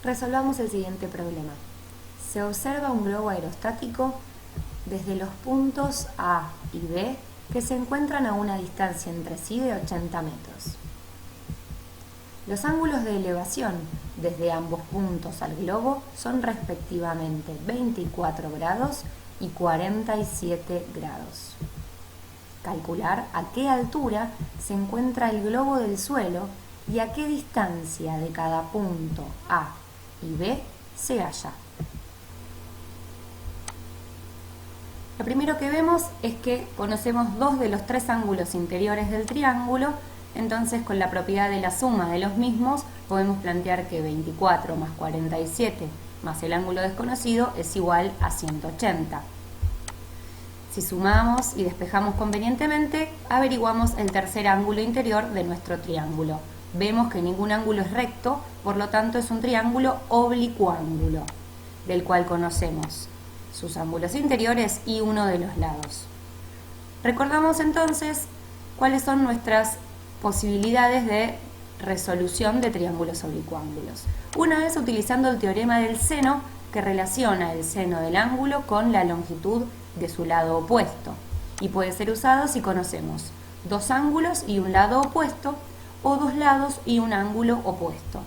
Resolvamos el siguiente problema. Se observa un globo aerostático desde los puntos A y B que se encuentran a una distancia entre sí de 80 metros. Los ángulos de elevación desde ambos puntos al globo son respectivamente 24 grados y 47 grados. Calcular a qué altura se encuentra el globo del suelo y a qué distancia de cada punto A y B se halla. Lo primero que vemos es que conocemos dos de los tres ángulos interiores del triángulo, entonces con la propiedad de la suma de los mismos podemos plantear que 24 más 47 más el ángulo desconocido es igual a 180. Si sumamos y despejamos convenientemente, averiguamos el tercer ángulo interior de nuestro triángulo. Vemos que ningún ángulo es recto, por lo tanto es un triángulo oblicuángulo, del cual conocemos sus ángulos interiores y uno de los lados. Recordamos entonces cuáles son nuestras posibilidades de resolución de triángulos oblicuángulos. Una vez utilizando el teorema del seno, que relaciona el seno del ángulo con la longitud de su lado opuesto, y puede ser usado si conocemos dos ángulos y un lado opuesto, o dos lados y un ángulo opuesto.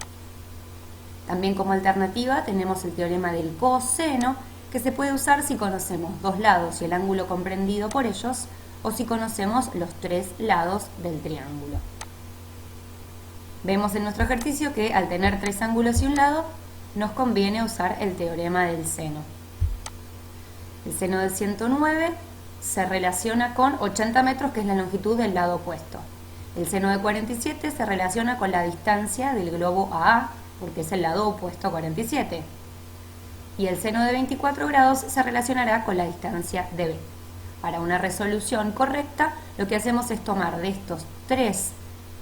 También como alternativa tenemos el teorema del coseno, que se puede usar si conocemos dos lados y el ángulo comprendido por ellos, o si conocemos los tres lados del triángulo. Vemos en nuestro ejercicio que al tener tres ángulos y un lado, nos conviene usar el teorema del seno. El seno de 109 se relaciona con 80 metros, que es la longitud del lado opuesto. El seno de 47 se relaciona con la distancia del globo a A, porque es el lado opuesto a 47. Y el seno de 24 grados se relacionará con la distancia de B. Para una resolución correcta, lo que hacemos es tomar de estos tres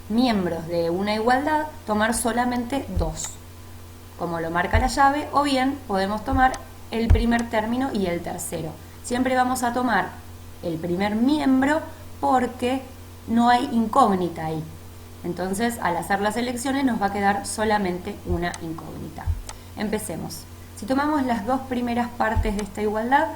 miembros de una igualdad, tomar solamente dos, como lo marca la llave, o bien podemos tomar el primer término y el tercero. Siempre vamos a tomar el primer miembro porque no hay incógnita ahí. Entonces, al hacer las elecciones nos va a quedar solamente una incógnita. Empecemos. Si tomamos las dos primeras partes de esta igualdad,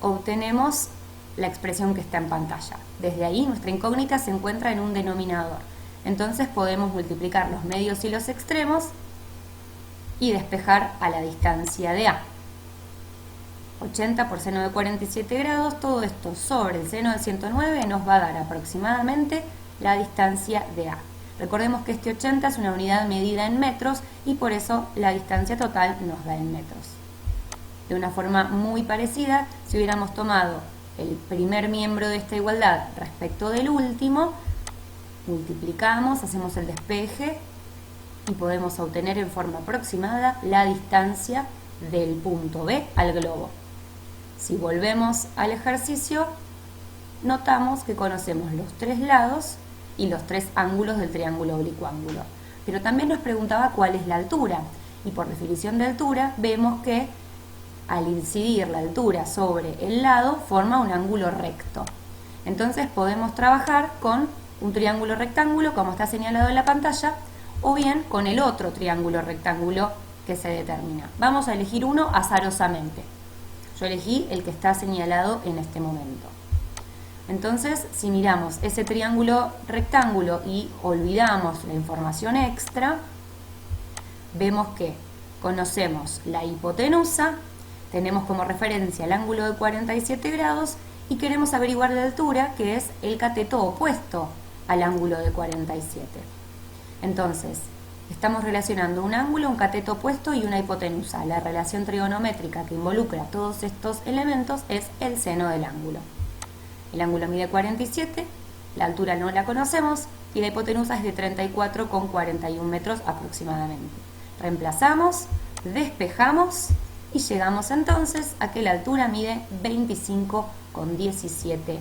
obtenemos la expresión que está en pantalla. Desde ahí nuestra incógnita se encuentra en un denominador. Entonces podemos multiplicar los medios y los extremos y despejar a la distancia de A. 80 por seno de 47 grados, todo esto sobre el seno de 109 nos va a dar aproximadamente la distancia de A. Recordemos que este 80 es una unidad medida en metros y por eso la distancia total nos da en metros. De una forma muy parecida, si hubiéramos tomado el primer miembro de esta igualdad respecto del último, multiplicamos, hacemos el despeje y podemos obtener en forma aproximada la distancia del punto B al globo. Si volvemos al ejercicio, notamos que conocemos los tres lados y los tres ángulos del triángulo oblicuángulo. Pero también nos preguntaba cuál es la altura, y por definición de altura vemos que al incidir la altura sobre el lado forma un ángulo recto. Entonces podemos trabajar con un triángulo rectángulo como está señalado en la pantalla, o bien con el otro triángulo rectángulo que se determina. Vamos a elegir uno azarosamente. Yo elegí el que está señalado en este momento. Entonces, si miramos ese triángulo rectángulo y olvidamos la información extra, vemos que conocemos la hipotenusa, tenemos como referencia el ángulo de 47 grados y queremos averiguar la altura, que es el cateto opuesto al ángulo de 47. Entonces, estamos relacionando un ángulo, un cateto opuesto y una hipotenusa. La relación trigonométrica que involucra todos estos elementos es el seno del ángulo. El ángulo mide 47, la altura no la conocemos y la hipotenusa es de 34,41 metros aproximadamente. Reemplazamos, despejamos y llegamos entonces a que la altura mide 25,17